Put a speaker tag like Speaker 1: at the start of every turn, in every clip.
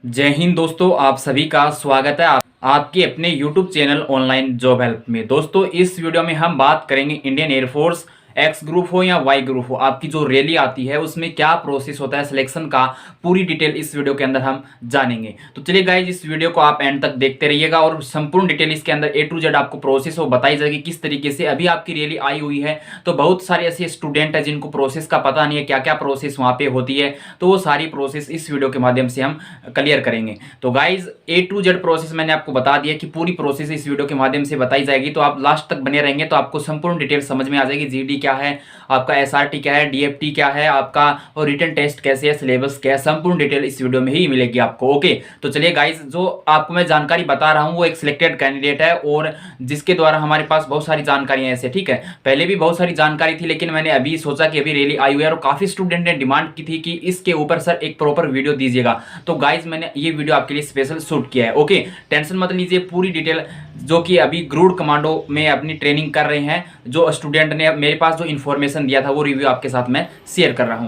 Speaker 1: जय हिंद दोस्तों, आप सभी का स्वागत है आपके अपने YouTube channel online job help में। दोस्तों, इस वीडियो में हम बात करेंगे इंडियन एयरफोर्स एक्स ग्रुप हो या वाई ग्रुप हो, आपकी जो रैली आती है उसमें क्या प्रोसेस होता है सिलेक्शन का, पूरी डिटेल इस वीडियो के अंदर हम जानेंगे। तो चलिए गाइज, इस वीडियो को आप एंड तक देखते रहिएगा और संपूर्ण डिटेल इसके अंदर ए टू जेड आपको प्रोसेस हो बताई जाएगी किस तरीके से। अभी आपकी रैली आई हुई है तो बहुत सारे ऐसे स्टूडेंट है जिनको प्रोसेस का पता नहीं है, क्या क्या प्रोसेस वहां पे होती है, तो वो सारी प्रोसेस इस वीडियो के माध्यम से हम क्लियर करेंगे। तो guys, A to Z process मैंने आपको बता दिया कि पूरी प्रोसेस इस वीडियो के माध्यम से बताई जाएगी, तो आप लास्ट तक बने रहेंगे तो आपको संपूर्ण डिटेल समझ में आ जाएगी। जीडी क्या है, आपका एसआरटी क्या है, डीएफटी क्या है आपका, और रिटन टेस्ट कैसे है, सिलेबस क्या है, संपूर्ण डिटेल इस वीडियो में ही मिलेगी आपको। ओके, तो चलिए गाइज, जो आपको मैं जानकारी बता रहा हूं वो एक सिलेक्टेड कैंडिडेट है और जिसके द्वारा हमारे पास बहुत सारी जानकारियां ऐसे, ठीक है। पहले भी बहुत सारी जानकारी थी लेकिन मैंने अभी सोचा कि अभी रैली आई हुई है और काफी स्टूडेंट ने डिमांड की थी कि इसके ऊपर सर एक प्रॉपर वीडियो दीजिएगा, तो गाइज मैंने ये वीडियो आपके लिए स्पेशल शूट किया है। ओके, टेंशन मत लीजिए, पूरी डिटेल जो कि अभी ग्रूड कमांडो में अपनी ट्रेनिंग कर रहे हैं जो स्टूडेंट ने मेरे पास जो इन्फॉर्मेशन दिया था वो रिव्यू आपके साथ मैं शेयर कर रहा हूं।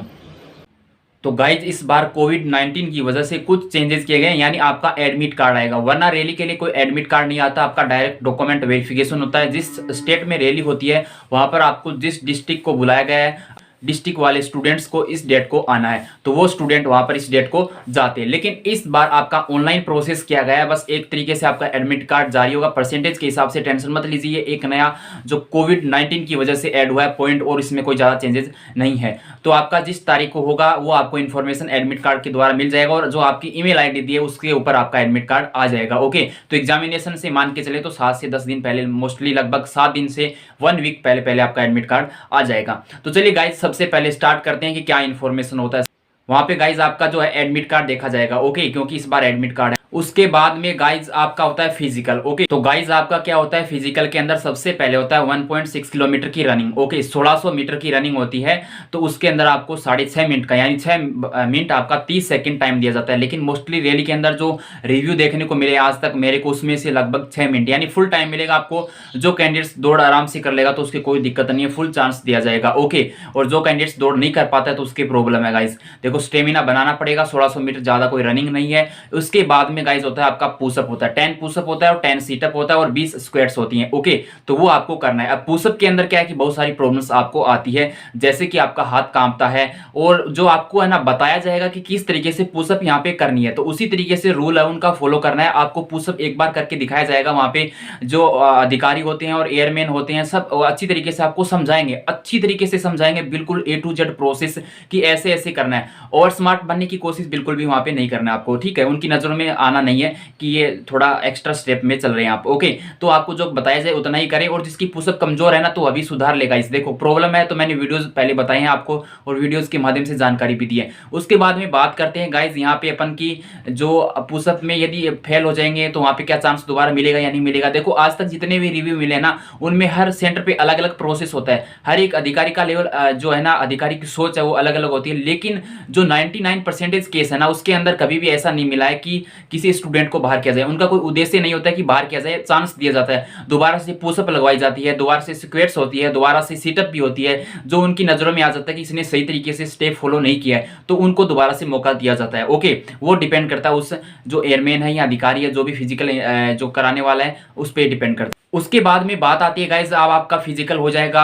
Speaker 1: तो गाइज, इस बार कोविड-19 की वजह से कुछ चेंजेस किए गए, यानी आपका एडमिट कार्ड आएगा, वरना रैली के लिए कोई एडमिट कार्ड नहीं आता, आपका डायरेक्ट डॉक्यूमेंट वेरिफिकेशन होता है। जिस स्टेट में रैली होती है वहां पर आपको जिस डिस्ट्रिक्ट को बुलाया गया है, डिस्ट्रिक्ट वाले स्टूडेंट्स को इस डेट को आना है तो वो स्टूडेंट वहां पर इस डेट को जाते हैं। लेकिन इस बार आपका ऑनलाइन प्रोसेस किया गया है, बस एक तरीके से आपका एडमिट कार्ड जारी होगा परसेंटेज के हिसाब से, टेंशन मत लीजिए। ये एक नया जो कोविड-19 की वजह से ऐड हुआ है पॉइंट, और इसमें कोई ज़्यादा चेंजेस नहीं है। तो आपका जिस तारीख को होगा वो आपको इन्फॉर्मेशन एडमिट कार्ड के द्वारा मिल जाएगा और जो आपकी ईमेल आईडी दी है उसके ऊपर आपका एडमिट कार्ड आ जाएगा। ओके, तो एग्जामिनेशन से मान के चले तो 7 से 10 दिन पहले, मोस्टली लगभग 7 दिन से 1 वीक पहले पहले आपका एडमिट कार्ड आ जाएगा। तो चलिए गाइज, सबसे पहले स्टार्ट करते हैं कि क्या इन्फॉर्मेशन होता है। वहां पे गाइज आपका जो है एडमिट कार्ड देखा जाएगा। ओके, क्योंकि इस बार एडमिट कार्ड है। उसके बाद में गाइज आपका होता है फिजिकल। ओके, तो गाइज आपका क्या होता है फिजिकल के अंदर, सबसे पहले होता है 1.6 किलोमीटर की रनिंग। ओके, 1600 मीटर की रनिंग होती है, तो उसके अंदर आपको 6.5 मिनट का, यानी 6 मिनट आपका 30 सेकंड टाइम दिया जाता है। लेकिन मोस्टली रैली के अंदर जो रिव्यू देखने को मिले आज तक मेरे को, उसमें से लगभग 6 मिनट यानी फुल टाइम मिलेगा आपको। जो कैंडिडेट्स दौड़ आराम से कर लेगा तो उसकी कोई दिक्कत नहीं है, फुल चांस दिया जाएगा। ओके, और जो कैंडिडेट्स दौड़ नहीं कर पाता है तो उसकी प्रॉब्लम है गाइज। देखो, स्टेमिना बनाना पड़ेगा, 1600 मीटर ज्यादा कोई रनिंग नहीं है। उसके बाद में गाइज होता है आपका पुशअप होता है, 10 पुशअप होता है और 10 सीटअप होता है और 20 स्क्वाट्स होती हैं। ओके, तो वो आपको करना है। अब पुशअप के अंदर क्या है कि बहुत सारी प्रॉब्लम्स आपको आती है, जैसे कि आपका हाथ कांपता है, और जो आपको है ना बताया जाएगा कि किस तरीके से पुशअप यहाँ पे करनी है, तो उसी तरीके से रूल है उनका फॉलो करना है आपको। पुशअप एक बार करके दिखाया जाएगा, वहां पे जो अधिकारी होते हैं और एयरमैन होते हैं सब अच्छी तरीके से आपको समझाएंगे, अच्छी तरीके से समझाएंगे, बिल्कुल ए टू जेड प्रोसेस कि ऐसे ऐसे करना है। और स्मार्ट बनने की कोशिश बिल्कुल भी वहां पे नहीं करना है आपको, ठीक है। उनकी नजरों में आना नहीं है कि ये थोड़ा एक्स्ट्रा स्टेप में चल रहे हैं आप। ओके, तो आपको जो बताया जाए उतना ही करें, और जिसकी पुशअप कमजोर है ना तो अभी सुधार लेगा। इस देखो प्रॉब्लम है तो मैंने वीडियोस पहले बताए हैं आपको और वीडियोस के माध्यम से जानकारी भी दी है। उसके बाद में बात करते हैं गाइज यहाँ पे अपन की जो पुशअप में यदि फेल हो जाएंगे तो वहां पे क्या चांस दोबारा मिलेगा या नहीं मिलेगा। देखो, आज तक जितने भी रिव्यू मिले ना उनमें हर सेंटर पे अलग अलग प्रोसेस होता है, हर एक अधिकारी का लेवल जो है ना, अधिकारी की सोच है वो अलग अलग होती है। लेकिन जो 99% केस है ना उसके अंदर कभी भी ऐसा नहीं मिला है कि किसी स्टूडेंट को बाहर किया जाए। उनका कोई उद्देश्य नहीं होता है कि बाहर किया जाए, चांस दिया जाता है, दोबारा से पुशअप लगवाई जाती है, दोबारा से स्क्वाट्स होती है, दोबारा से सीटअप भी होती है। जो उनकी नजरों में आ जाता है कि इसने सही तरीके से स्टेप फॉलो नहीं किया है तो उनको दोबारा से मौका दिया जाता है। ओके, वो डिपेंड करता है उस जो एयरमैन है या अधिकारी है, जो भी फिजिकल जो कराने वाला है उस पर डिपेंड करता है। उसके बाद में बात आती है गाइज, अब आपका फिजिकल हो जाएगा,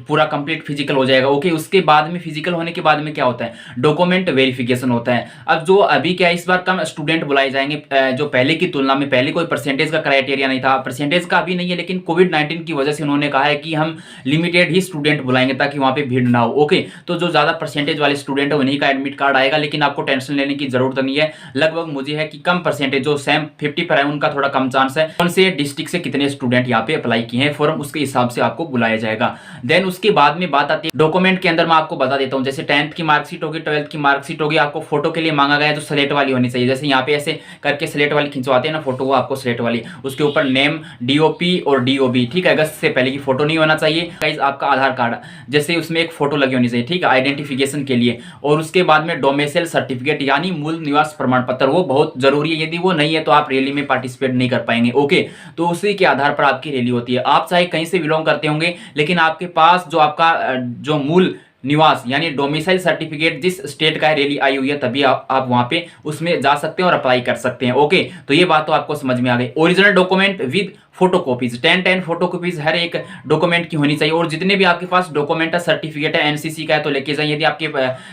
Speaker 1: पूरा कंप्लीट फिजिकल हो जाएगा। ओके, उसके बाद में फिजिकल होने के बाद में क्या होता है, डॉक्यूमेंट वेरिफिकेशन होता है। अब जो अभी क्या, इस बार कम स्टूडेंट बुलाए जाएंगे जो पहले की तुलना में। पहले कोई परसेंटेज का क्राइटेरिया नहीं था, परसेंटेज का अभी नहीं है, लेकिन कोविड-19 की वजह से उन्होंने कहा है कि हम लिमिटेड ही स्टूडेंट बुलाएंगे ताकि वहां पे भीड़ ना हो। ओके, तो जो ज्यादा परसेंटेज वाले स्टूडेंट है उन्हीं का एडमिट कार्ड आएगा, लेकिन आपको टेंशन लेने की जरूरत नहीं है। लगभग मुझे है कि कम परसेंटेज जो सैम 50 पर है उनका थोड़ा कम चांस है। कौन से डिस्ट्रिक्ट से कितने स्टूडेंट यहाँ पे अप्लाई किए हैं फॉर्म, उसके हिसाब से आपको बुलाया जाएगा। देन उसके बाद में बात आती है डॉक्यूमेंट के अंदर, मैं आपको बता देता हूं, जैसे 10th की मार्कशीट होगी, 12th की मार्कशीट होगी, आपको फोटो के लिए मांगा गया है जो स्लेट वाली होनी चाहिए। जैसे यहाँ पे ऐसे करके स्लेट वाली खिंचवाते हैं ना फोटो, वो आपको स्लेट वाली, उसके ऊपर नेम, डीओपी और डीओबी, ठीक है। अगस्त से पहले की फोटो नहीं होना चाहिए गाइस। आपका आधार कार्ड जैसे उसमें एक फोटो लगी होनी चाहिए, ठीक है, आइडेंटिफिकेशन के लिए। और उसके बाद में डोमिसाइल सर्टिफिकेट यानी मूल निवास प्रमाण पत्र, वो बहुत जरूरी है। यदि वो नहीं है तो आप रैली में पार्टिसिपेट नहीं कर पाएंगे। ओके, तो उसी के आधार पर आपकी रैली होती है। आप चाहे कहीं से बिलोंग करते होंगे लेकिन आपके पास जो आपका जो मूल निवास यानी डोमिसाइल सर्टिफिकेट जिस स्टेट का रैली आई हुई है तभी आप वहां पे उसमें जा सकते हैं और अप्लाई कर सकते हैं। ओके, तो ये बात तो आपको समझ में आ गई। Original document with photocopies 10 photocopies हर एक डॉक्यूमेंट की होनी चाहिए। और जितने भी आपके पास डॉक्यूमेंट है, सर्टिफिकेट है, एनसीसी का है तो लेके जाइए। यदि आपके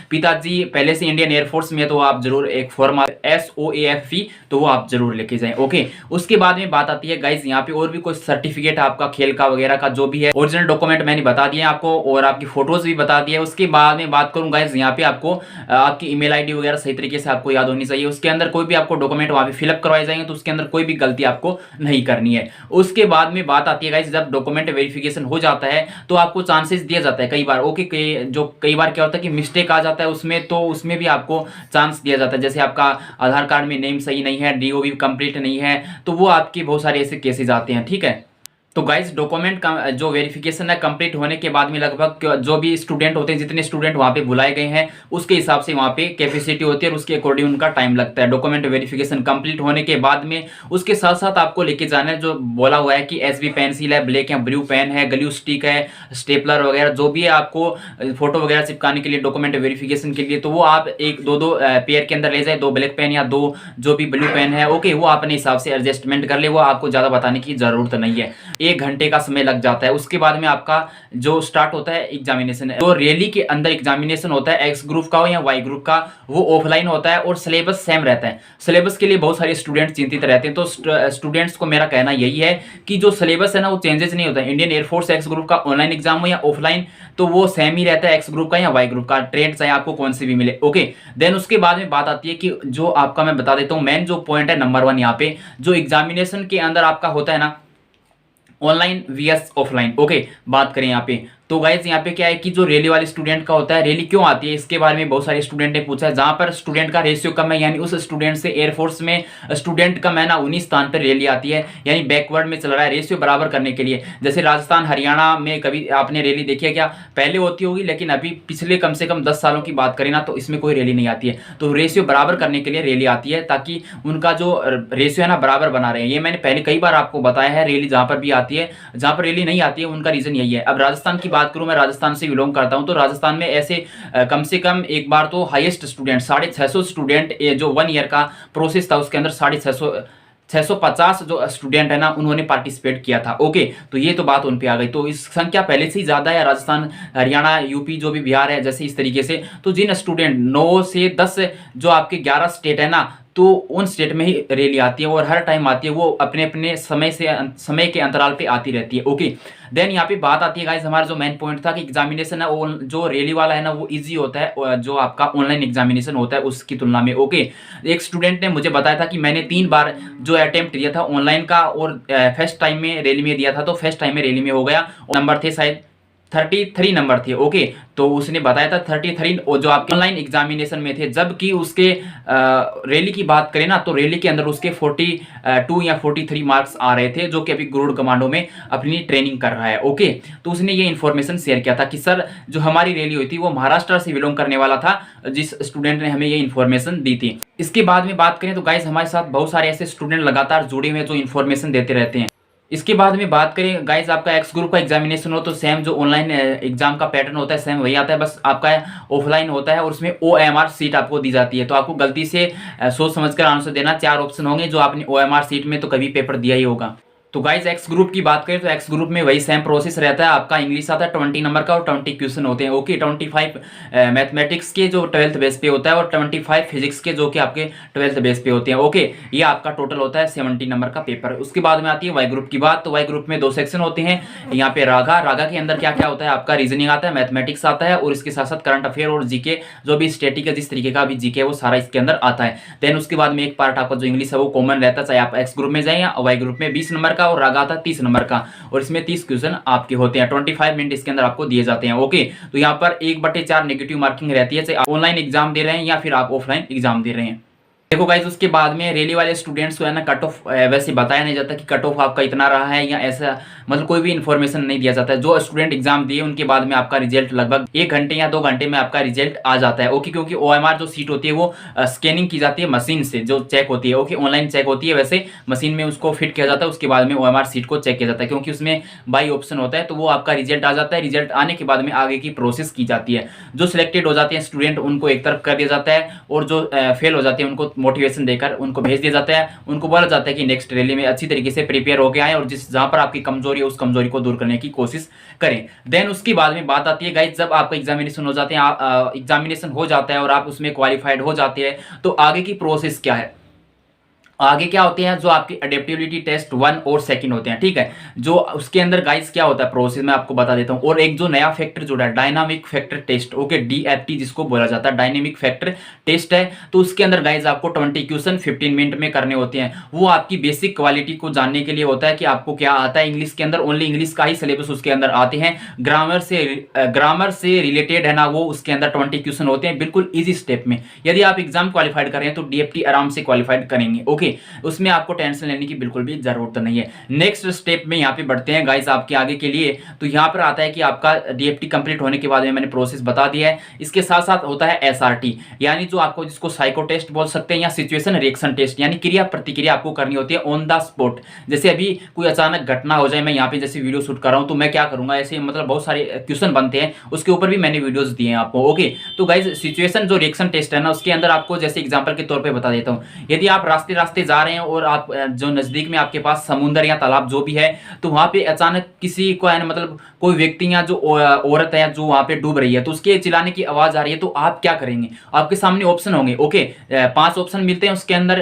Speaker 1: पिताजी पहले से इंडियन एयरफोर्स में है तो आप जरूर एक फॉर्म SOAFE तो वो आप जरूर लेके जाएं। ओके, उसके बाद में बात आती है गाइज यहाँ पे और भी कोई सर्टिफिकेट आपका खेल का वगैरह का जो भी है, ओरिजिनल डॉक्यूमेंट मैंने बता दिया आपको और आपकी फोटोज भी बता दिया। उसके बाद में बात करूँ गाइज यहाँ पे आपको आपकी ईमेल आईडी वगैरह सही तरीके से आपको याद होनी चाहिए। उसके अंदर कोई भी आपको डॉक्यूमेंट वहां पे फिलअप करवाए जाएंगे तो उसके अंदर कोई भी गलती आपको नहीं करनी है। उसके बाद में बात आती है गाइस, जब डॉक्यूमेंट वेरिफिकेशन हो जाता है तो आपको चांसेस दिया जाता है कई बार। ओके, कई बार क्या होता है कि मिस्टेक आ जाता है उसमें, तो उसमें भी आपको चांस दिया जाता है। जैसे आपका आधार कार्ड में नेम सही नहीं है, DOB कंप्लीट नहीं है, तो वो आपके बहुत सारे ऐसे केसेस आते हैं। ठीक है, तो गाइस डॉक्यूमेंट का जो वेरिफिकेशन है कंप्लीट होने के बाद में लगभग जो भी स्टूडेंट होते हैं, जितने स्टूडेंट वहां पे बुलाए गए हैं उसके हिसाब से वहां पे कैपेसिटी होती है और उसके अकॉर्डिंग उनका टाइम लगता है। डॉक्यूमेंट वेरिफिकेशन कंप्लीट होने के बाद में उसके साथ साथ आपको लेके जाना है जो बोला हुआ है कि SB पेंसिल है, ब्लैक या ब्लू पेन है, ग्लू स्टिक है, स्टेपलर वगैरह जो भी है आपको फोटो वगैरह चिपकाने के लिए डॉक्यूमेंट वेरिफिकेशन के लिए, तो वो आप एक दो पेयर के अंदर ले जाए, 2 ब्लैक पेन या 2 जो भी ब्लू पेन है। ओके, वो अपने हिसाब से एडजस्टमेंट कर ले, वो आपको ज्यादा बताने की जरूरत नहीं है। 1 घंटे का समय लग जाता है। उसके बाद में आपका जो स्टार्ट होता है एग्जामिनेशन, तो रैली के अंदर एग्जामिनेशन होता है, X ग्रुप का हो या Y ग्रुप का, वो ऑफलाइन होता है और सिलेबस सेम रहता है। सिलेबस के लिए बहुत सारे स्टूडेंट चिंतित रहते हैं, तो स्टूडेंट्स को मेरा कहना यही है कि जो सिलेबस है ना वो चेंजेस नहीं होता है। इंडियन एयरफोर्स X ग्रुप का ऑनलाइन एग्जाम हो या ऑफलाइन तो वो सेम ही रहता है, X ग्रुप का या Y ग्रुप का, ट्रेंड चाहे आपको कौन सी भी मिले। ओके, देन उसके बाद में बात आती है कि जो आपका मैं बता देता हूं मेन जो पॉइंट है नंबर 1 यहाँ पे, जो एग्जामिनेशन के अंदर आपका होता है ना ऑनलाइन VS ऑफलाइन। ओके, बात करें यहाँ पे तो गाइज यहाँ पे क्या है कि जो रैली वाले स्टूडेंट का होता है, रैली क्यों आती है इसके बारे में बहुत सारे स्टूडेंट ने पूछा है। जहां पर स्टूडेंट का रेशियो कम है, यानी उस स्टूडेंट से एयरफोर्स में स्टूडेंट कम है ना, 19 स्थान पर रैली आती है, यानी बैकवर्ड में चल रहा है रेशियो बराबर करने के लिए। जैसे राजस्थान हरियाणा में कभी आपने रैली देखी है क्या? पहले होती होगी, लेकिन अभी पिछले कम से कम 10 सालों की बात करें ना तो इसमें कोई रैली नहीं आती है। तो रेशियो बराबर करने के लिए रैली आती है ताकि उनका जो रेशियो है ना बराबर बना रहे। ये मैंने पहले कई बार आपको बताया है। रैली जहां पर भी आती है, जहां पर रैली नहीं आती है उनका रीजन यही है। अब राजस्थान की बात करूं, मैं राजस्थान से बिलोंग करता हूं, तो राजस्थान में ऐसे कम से कम एक बार तो हाईएस्ट स्टूडेंट 650 स्टूडेंट जो 1 ईयर का प्रोसेस था उसके अंदर 650 जो स्टूडेंट है ना उन्होंने पार्टिसिपेट किया था। ओके, तो ये तो बात उन पे आ गई। तो इस संख्या पहले से ही ज्यादा है राजस्थान, हरियाणा, यूपी जो भी बिहार है, जैसे इस तरीके से। तो जिन स्टूडेंट 9 से 10 जो आपके 11 स्टेट है ना, तो उन स्टेट में ही रैली आती है और हर टाइम आती है, वो अपने अपने समय के अंतराल पे आती रहती है। ओके, देन यहाँ पे बात आती है गाइस, हमारा जो मेन पॉइंट था कि एग्जामिनेशन है वो जो रैली वाला है ना वो इजी होता है जो आपका ऑनलाइन एग्जामिनेशन होता है उसकी तुलना में। ओके, एक स्टूडेंट ने मुझे बताया था कि मैंने 3 बार जो अटेम्प्ट दिया था ऑनलाइन का और फर्स्ट टाइम में रैली में दिया था, तो फर्स्ट टाइम में रैली में हो गया। नंबर थे शायद 33 नंबर थे। ओके, तो उसने बताया था 33 जो आपके ऑनलाइन एग्जामिनेशन में थे, जबकि उसके रैली की बात करें ना तो रैली के अंदर उसके 42 या 43 मार्क्स आ रहे थे, जो कि अभी गरुड़ कमांडो में अपनी ट्रेनिंग कर रहा है। ओके, तो उसने ये इन्फॉर्मेशन शेयर किया था कि सर जो हमारी रैली हुई थी वो महाराष्ट्र से बिलोंग करने वाला था, जिस स्टूडेंट ने हमें ये इन्फॉर्मेशन दी थी। इसके बाद में बात करें तो गाइस हमारे साथ बहुत सारे ऐसे स्टूडेंट लगातार जुड़े हुए जो इन्फॉर्मेशन देते रहते हैं। इसके बाद में बात करें गाइज, आपका X ग्रुप का एग्जामिनेशन हो तो सेम जो ऑनलाइन एग्जाम का पैटर्न होता है सेम वही आता है, बस आपका ऑफलाइन होता है और उसमें OMR सीट आपको दी जाती है। तो आपको गलती से सोच समझकर आंसर देना। 4 ऑप्शन होंगे जो आपने OMR सीट में तो कभी पेपर दिया ही होगा। तो गाइज X ग्रुप की बात करें तो X ग्रुप में वही सेम प्रोसेस रहता है। आपका इंग्लिश आता है 20 नंबर का और 20 क्वेश्चन होते हैं। ओके, 25 मैथमेटिक्स के जो 12th बेस पे होता है और 25 फिजिक्स के जो कि आपके 12th बेस पे होते हैं। ओके, ये आपका टोटल होता है 70 नंबर का पेपर। उसके बाद में आती है Y ग्रुप की बात। तो Y ग्रुप में 2 सेक्शन होते हैं। यहाँ पे रागा के अंदर क्या क्या होता है, आपका रीजनिंग आता है, मैथमेटिक्स आता है और इसके साथ साथ करंट अफेयर और जीके जो भी स्टैटिक है, जिस तरीके का भी जीके है वो सारा इसके अंदर आता है। देन उसके बाद में एक पार्ट आपका जो इंग्लिश है वो कॉमन रहता है, चाहे आप X ग्रुप में जाए या Y ग्रुप में। 20 नंबर का और रागा आता है 30 नंबर का और इसमें 30 क्वेश्चन आपके होते हैं। 25 मिनट इसके अंदर आपको दिए जाते हैं। ओके, तो यहाँ पर 1/4 नेगेटिव मार्किंग रहती है, चाहे आप ऑनलाइन एग्जाम दे रहे हैं या फिर आप ऑफलाइन एग्जाम दे रहे हैं। देखो गाइज, उसके बाद में रैली वाले स्टूडेंट्स को है ना कट ऑफ वैसे बताया नहीं जाता कि कट ऑफ आपका इतना रहा है या ऐसा, मतलब कोई भी इन्फॉर्मेशन नहीं दिया जाता है। जो स्टूडेंट एग्जाम दिए उनके बाद में आपका रिजल्ट लगभग 1 घंटे या 2 घंटे में आपका रिजल्ट आ जाता है। ओके, क्योंकि OMR जो सीट होती है वो स्कैनिंग की जाती है मशीन से, जो चेक होती है। ओके, ऑनलाइन चेक होती है, वैसे मशीन में उसको फिट किया जाता है, उसके बाद में OMR सीट को चेक किया जाता है, क्योंकि उसमें बाई ऑप्शन होता है। तो वो आपका रिजल्ट आ जाता है, रिजल्ट आने के बाद में आगे की प्रोसेस की जाती है। जो सिलेक्टेड हो जाते हैं स्टूडेंट उनको एक तरफ कर दिया जाता है, और जो फेल हो जाते हैं उनको मोटिवेशन देकर उनको भेज दिया जाता है। उनको बोला जाता है कि नेक्स्ट रैली में अच्छी तरीके से प्रिपेयर होकर आए और जहां पर आपकी कमजोरी है उस कमजोरी को दूर करने की कोशिश करें। देन उसके बाद में बात आती है गाइस, जब आपका एग्जामिनेशन हो जाते हैं, एग्जामिनेशन हो जाता है और आप उसमें क्वालिफाइड हो जाते हैं, तो आगे की प्रोसेस क्या है, आगे क्या होते हैं, जो आपकी अडेप्टेबिलिटी टेस्ट 1 और 2 होते हैं। ठीक है, जो उसके अंदर गाइस क्या होता है प्रोसेस मैं आपको बता देता हूं। और एक जो नया फैक्टर जुड़ा है, dynamic factor test. Okay, DFT जिसको बोला जाता है, डायनेमिक फैक्टर टेस्ट है। तो उसके अंदर गाइस आपको 20 क्वेश्चन 15 मिनट में करने होते हैं। वो आपकी बेसिक क्वालिटी को जानने के लिए होता है कि आपको क्या आता है इंग्लिश के अंदर। ओनली इंग्लिश का ही सिलेबस उसके अंदर आते हैं। ग्रामर से रिलेटेड है ना, वो उसके अंदर 20 क्वेश्चन होते हैं, बिल्कुल ईजी स्टेप में। यदि आप एग्जाम क्वालिफाइड कर रहे हैं तो DFT आराम से क्वालिफाइड करेंगे। ओके, उसमें आपको टेंशन लेने की बिल्कुल भी जरूरत नहीं है। नेक्स्ट स्टेप में यहाँ पे बढ़ते हैं गाइस आपके आगे के लिए। तो यहाँ पर आता है कि आपका DFT कंप्लीट होने के बाद में मैंने प्रोसेस बता दिया है। इसके साथ साथ होता है SRT, यानी जो आपको जिसको साइको टेस्ट बोल सकते हैं या सिचुएशन रिएक्शन टेस्ट, यानी क्रिया प्रतिक्रिया आपको करनी होती है ऑन द स्पॉट। जैसे अभी कोई अचानक घटना हो जाए, मैं यहाँ पे जैसे वीडियो शूट कर रहा हूँ, तो मैं क्या करूंगा, ऐसे मतलब बहुत सारे क्वेश्चन बनते हैं, उसके ऊपर भी मैंने वीडियोस दिए हैं आपको। ओके, तो गाइस सिचुएशन जो रिएक्शन टेस्ट है ना, उसके अंदर आपको जैसे एग्जांपल के तौर पे बता देता हूँ। यदि आप रास्ते रास्ते जा रहे हैं और आप जो नजदीक में आपके पास समुद्र या तालाब जो भी है, तो वहां पे अचानक किसी को है ना, मतलब कोई व्यक्ति या जो औरत है जो वहां पे डूब रही है, तो उसके चिल्लाने की आवाज आ रही है, तो आप क्या करेंगे, आपके सामने ऑप्शन होंगे। ओके, 5 ऑप्शन मिलते हैं उसके अंदर।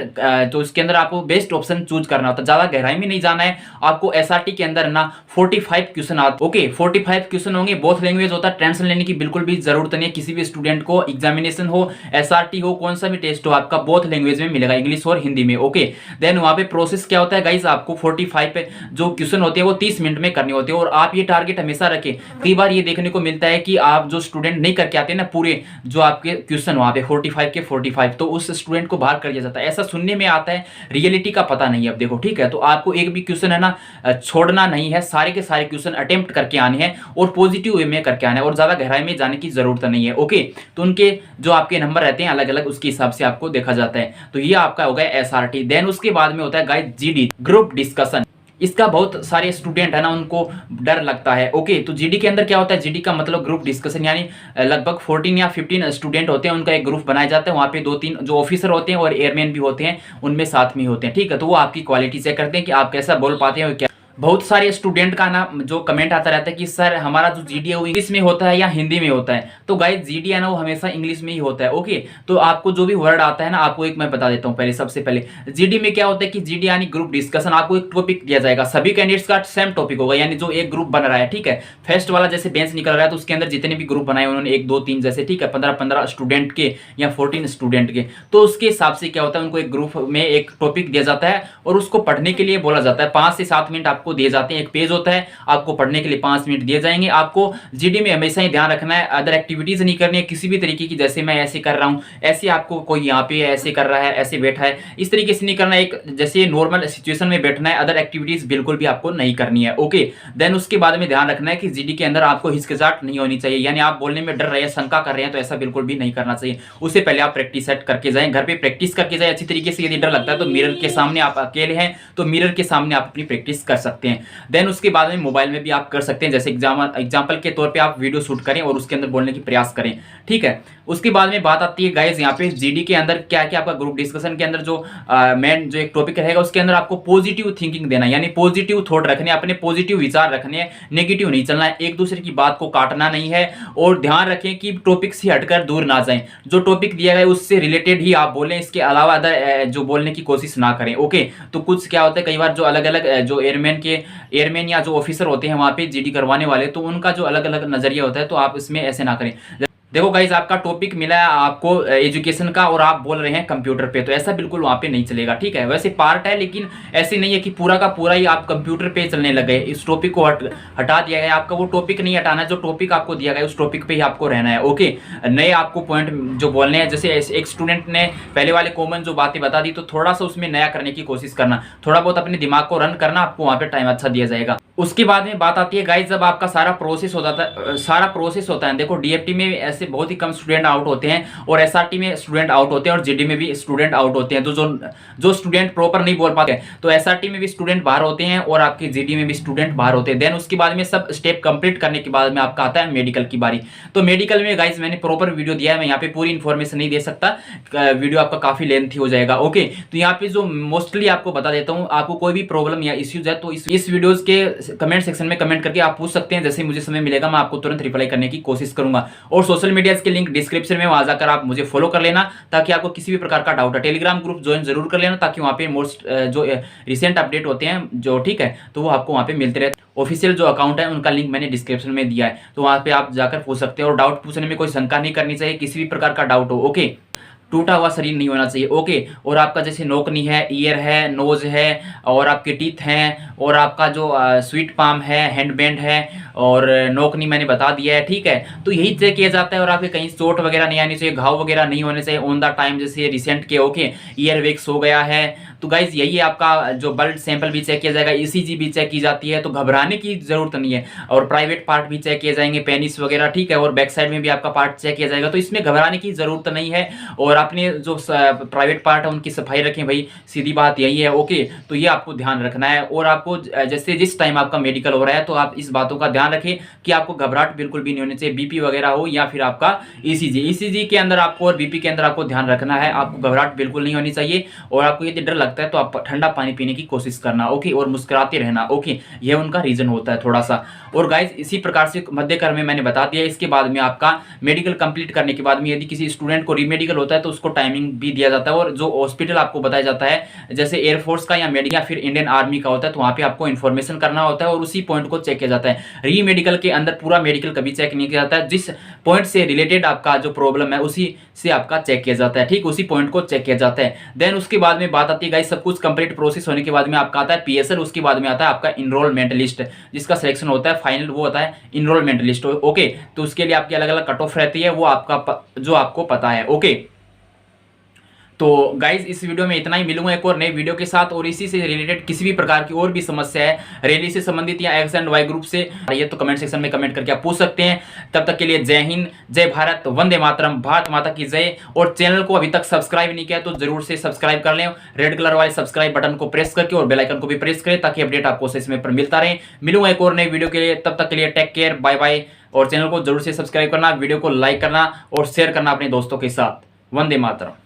Speaker 1: तो उसके अंदर आपको बेस्ट ऑप्शन चूज करना होता है, ज्यादा गहराई में नहीं जाना है आपको। SRT के अंदर ना 45 क्वेश्चन आते। ओके, 45 क्वेश्चन होंगे, बोथ लैंग्वेज होता है। टेंशन लेने की बिल्कुल भी जरूरत नहीं है किसी भी स्टूडेंट को। एग्जामिनेशन हो, SRT हो, कौन सा भी टेस्ट हो, आपका बोथ लैंग्वेज में मिलेगा, इंग्लिश और हिंदी में। ओके, देन वहां पे प्रोसेस क्या होता है गाइस, आपको 45 जो क्वेश्चन होते हैं वो 30 मिनट में करने होते हैं। और आप ये टारगेट हमेशा रखें। कई बार ये देखने को मिलता है कि आप जो स्टूडेंट नहीं करके आते हैं ना पूरे जो आपके क्वेश्चन वहां पे 45 के 45, तो उस स्टूडेंट को बाहर कर दिया जाता है। ऐसा सुनने में आता है, रियलिटी का पता नहीं है। अब देखो, ठीक है, तो आपको एक भी क्वेश्चन है ना छोड़ना नहीं है, सारे के सारे क्वेश्चन अटेम्प्ट करके आने हैं और पॉजिटिव वे में करके आने हैं, और ज्यादा गहराई में जाने की जरूरत नहीं है। ओके, तो उनके जो आपके नंबर रहते हैं अलग अलग, उसके हिसाब से आपको देखा जाता है। तो ये आपका हो गया SRT। देन उसके बाद में होता है गाइस GD, ग्रुप डिस्कशन। इसका बहुत सारे स्टूडेंट है ना उनको डर लगता है। ओके, तो GD के अंदर क्या होता है, GD का मतलब ग्रुप डिस्कशन, यानी लगभग 14 या 15 स्टूडेंट होते हैं, उनका एक ग्रुप बनाया जाता है। वहां पे 2-3 जो ऑफिसर होते हैं और एयरमैन भी होते हैं, उनमें साथ में होते हैं। ठीक है, तो वो आपकी क्वालिटी चेक करते हैं कि आप कैसा बोल पाते हैं। क्या बहुत सारे स्टूडेंट का ना जो कमेंट आता रहता है कि सर हमारा जो GD है वो इंग्लिश में होता है या हिंदी में होता है। तो गाइस GD है ना वो हमेशा इंग्लिश में ही होता है। ओके, तो आपको जो भी वर्ड आता है ना, आपको एक मैं बता देता हूँ पहले। सबसे पहले GD में क्या होता है कि GD यानी ग्रुप डिस्कशन, आपको एक टॉपिक दिया जाएगा, सभी कैंडिडेट्स का सेम टॉपिक होगा, यानी जो एक ग्रुप बन रहा है। ठीक है, फर्स्ट वाला जैसे बेंच निकल रहा है, तो उसके अंदर जितने भी ग्रुप बनाए उन्होंने 1 2 3 जैसे, ठीक है, 15-15 स्टूडेंट के या 14 स्टूडेंट के, तो उसके हिसाब से क्या होता है, उनको एक ग्रुप में एक टॉपिक दिया जाता है और उसको पढ़ने के लिए बोला जाता है। 5 से 7 मिनट आपको दिए जाते हैं, एक पेज होता है, आपको पढ़ने के लिए 5 मिनट दिए जाएंगे। आपको GD में हमेशा ही ध्यान रखना है, अदर एक्टिविटीज नहीं करनी है किसी भी तरीके की, जैसे मैं ऐसे कर रहा हूं, ऐसे आपको कोई यहाँ पे ऐसे कर रहा है, ऐसे बैठा है, इस तरीके से नहीं करना है। एक जैसे नॉर्मल सिचुएशन में बैठना है, अदर एक्टिविटीज बिल्कुल भी आपको नहीं करनी है। ओके, देन उसके बाद में ध्यान रखना है कि GD के अंदर आपको हिचकिचाहट नहीं होनी चाहिए, यानी आप बोलने में डर रहे हैं, शंका कर रहे हैं, तो ऐसा बिल्कुल भी नहीं करना चाहिए। उससे पहले आप प्रैक्टिस सेट करके जाएं, घर पे प्रैक्टिस करके जाएं अच्छी तरीके से। यदि डर लगता है तो मिरर के सामने, आप अकेले हैं तो मिरर के सामने आप अपनी प्रैक्टिस कर सकते हैं। देन उसके बाद में मोबाइल में भी आप कर सकते हैं, जैसे एग्जाम्पल के तौर पे आप वीडियो शूट करें और उसके अंदर बोलने की प्रयास करें। ठीक है, उसके बाद में बात आती है गाइस यहाँ पे GD के अंदर क्या क्या आपका ग्रुप डिस्कशन के अंदर जो मेन जो एक टॉपिक रहेगा, उसके अंदर आपको पॉजिटिव थिंकिंग देना है, यानी पॉजिटिव थॉट रखने, अपने पॉजिटिव विचार रखने हैं, नेगेटिव नहीं चलना है, एक दूसरे की बात को काटना नहीं है। और ध्यान रखें कि टॉपिक से हटकर दूर ना जाएं, जो टॉपिक दिया गया है उससे रिलेटेड ही आप बोलें, इसके अलावा अदर जो बोलने की कोशिश ना करें। ओके, तो कुछ क्या होता है कई बार जो अलग अलग जो एयरमैन या जो ऑफिसर होते हैं वहां पे GD करवाने वाले, तो उनका जो अलग अलग नजरिया होता है, तो आप इसमें ऐसे ना करें। देखो गाइज, आपका टॉपिक मिला है आपको एजुकेशन का और आप बोल रहे हैं कंप्यूटर पे, तो ऐसा बिल्कुल वहां पे नहीं चलेगा, ठीक है। वैसे पार्ट है, लेकिन ऐसे नहीं है कि पूरा का पूरा ही आप कंप्यूटर पे चलने लग गए। इस टॉपिक को हटा दिया गया, आपका वो टॉपिक नहीं हटाना है, जो टॉपिक आपको दिया गया उस टॉपिक पे ही आपको रहना है, ओके। नए आपको पॉइंट जो बोलने हैं, जैसे एक स्टूडेंट ने पहले वाले कॉमन जो बातें बता दी, तो थोड़ा सा उसमें नया करने की कोशिश करना, थोड़ा बहुत अपने दिमाग को रन करना, आपको वहां पे टाइम अच्छा दिया जाएगा। उसके बाद में बात आती है गाइज, जब आपका सारा प्रोसेस हो जाता है, सारा प्रोसेस होता है, देखो डीएफटी में ऐसे बहुत ही कम स्टूडेंट आउट होते हैं और एसआरटी में स्टूडेंट आउट होते हैं और जीडी में भी स्टूडेंट आउट होते हैं। तो जो स्टूडेंट प्रॉपर नहीं बोल पाते, तो एसआरटी में भी स्टूडेंट बाहर होते हैं और आपके जीडी में भी स्टूडेंट बाहर होते हैं। देन उसके बाद में सब स्टेप कंप्लीट करने के बाद में आपका आता है मेडिकल की बारी। तो मेडिकल में गाइज मैंने प्रॉपर वीडियो दिया है, मैं यहाँ पे पूरी इन्फॉर्मेशन नहीं दे सकता, वीडियो आपका काफी लेंथी हो जाएगा, ओके। तो यहाँ पे जो मोस्टली आपको बता देता हूँ, आपको कोई भी प्रॉब्लम या इश्यूज है तो इस वीडियोज के कमेंट सेक्शन में कमेंट करके आप पूछ सकते हैं। जैसे मुझे समय मिलेगा मैं आपको तुरंत रिप्लाई करने की कोशिश करूंगा। और सोशल मीडिया के लिंक डिस्क्रिप्शन में, वहां जाकर आप मुझे फॉलो कर लेना, ताकि आपको किसी भी प्रकार का डाउट है। टेलीग्राम ग्रुप ज्वाइन जरूर कर लेना, ताकि वहां पे मोस्ट जो रिसेंट अपडेट होते हैं जो, ठीक है, तो वो आपको वहां पे मिलते रहते हैं। ऑफिशियल जो अकाउंट है उनका लिंक मैंने डिस्क्रिप्शन में दिया है, तो वहां पे आप जाकर पूछ सकते हैं। और डाउट पूछने में कोई शंका नहीं करनी चाहिए, किसी भी प्रकार का डाउट हो, ओके। टूटा हुआ शरीर नहीं होना चाहिए, ओके। और आपका जैसे नोकनी है, ईयर है, नोज है, और आपके टीथ हैं, और आपका जो स्वीट पाम है, हैंड बैंड है, और नोकनी मैंने बता दिया है, ठीक है। तो यही चेक किया जाता है। और आपके कहीं चोट वगैरह नहीं आनी चाहिए, घाव वगैरह नहीं होने चाहिए ऑन द टाइम, जैसे रिसेंट के, ओके। ईयर वेक्स हो गया है, तो गाइज यही है आपका जो ब्लड सैंपल भी चेक किया जाएगा, ईसीजी भी चेक की जाती है, तो घबराने की जरूरत नहीं है। और प्राइवेट पार्ट भी चेक किए जाएंगे, पेनिस वगैरह, ठीक है। और बैक साइड में भी आपका पार्ट चेक किया जाएगा, तो इसमें घबराने की जरूरत नहीं है। और आपने जो प्राइवेट पार्ट है उनकी सफाई रखें भाई, सीधी बात यही है, ओके। तो ये आपको ध्यान रखना है। और आपको जैसे जिस टाइम आपका मेडिकल हो रहा है, तो आप इस बातों का ध्यान रखें कि आपको घबराहट बिल्कुल भी नहीं होनी चाहिए, बीपी वगैरह हो या फिर आपका ईसीजी के अंदर आपको और बीपी के अंदर आपको ध्यान रखना है। आपको घबराहट बिल्कुल नहीं होनी चाहिए। और आपको यदि डर लगता है तो आप ठंडा पानी पीने की कोशिश करना, ओके। और मुस्कुराते रहना, ओके। यह उनका रीजन होता है थोड़ा सा। और गाइज इसी प्रकार से मध्यक्रम में मैंने बता दिया। इसके बाद में आपका मेडिकल कंप्लीट करने के बाद में यदि किसी स्टूडेंट को रीमेडिकल होता है तो उसको टाइमिंग भी दिया जाता है। और जो हॉस्पिटल आपको बताया जाता है, जैसे एयरफोर्स का या मेडिकल या फिर इंडियन आर्मी का होता है, तो वहां पे आपको इन्फॉर्मेशन करना होता है और उसी पॉइंट को चेक किया जाता है। रीमेडिकल के अंदर पूरा मेडिकल कभी चेक नहीं किया जाता है, जिस पॉइंट से रिलेटेड आपका जो प्रॉब्लम है उसी से आपका चेक किया जाता है, ठीक, उसी पॉइंट को चेक किया जाता है। देन उसके बाद में बात आती है गाइस, सब कुछ कंप्लीट प्रोसेस होने के बाद में आपका आता है पीएसएल। उसके बाद में आता है आपका इनरोलमेंट लिस्ट, जिसका सिलेक्शन होता है फाइनल, वो होता है इनरोलमेंट लिस्ट, ओके। तो उसके लिए आपकी अलग अलग कट ऑफ रहती है, वो आपका जो आपको पता है, ओके। तो गाइज इस वीडियो में इतना ही, मिलूंगा एक और नई वीडियो के साथ। और इसी से रिलेटेड किसी भी प्रकार की और भी समस्या है, रैली से संबंधित या एक्स एंड वाई ग्रुप से, ये तो कमेंट सेक्शन में कमेंट करके आप पूछ सकते हैं। तब तक के लिए जय हिंद, जय भारत, वंदे मातरम, भारत माता की जय। और चैनल को अभी तक सब्सक्राइब नहीं किया तो जरूर से सब्सक्राइब कर लें, रेड कलर वाले सब्सक्राइब बटन को प्रेस करके, और बेल आइकन को भी प्रेस करें, ताकि अपडेट आपको समय पर मिलता रहे। मिलूंगा एक और नई वीडियो के लिए, तब तक के लिए टेक केयर, बाय बाय। और चैनल को जरूर से सब्सक्राइब करना, वीडियो को लाइक करना और शेयर करना अपने दोस्तों के साथ। वंदे मातरम।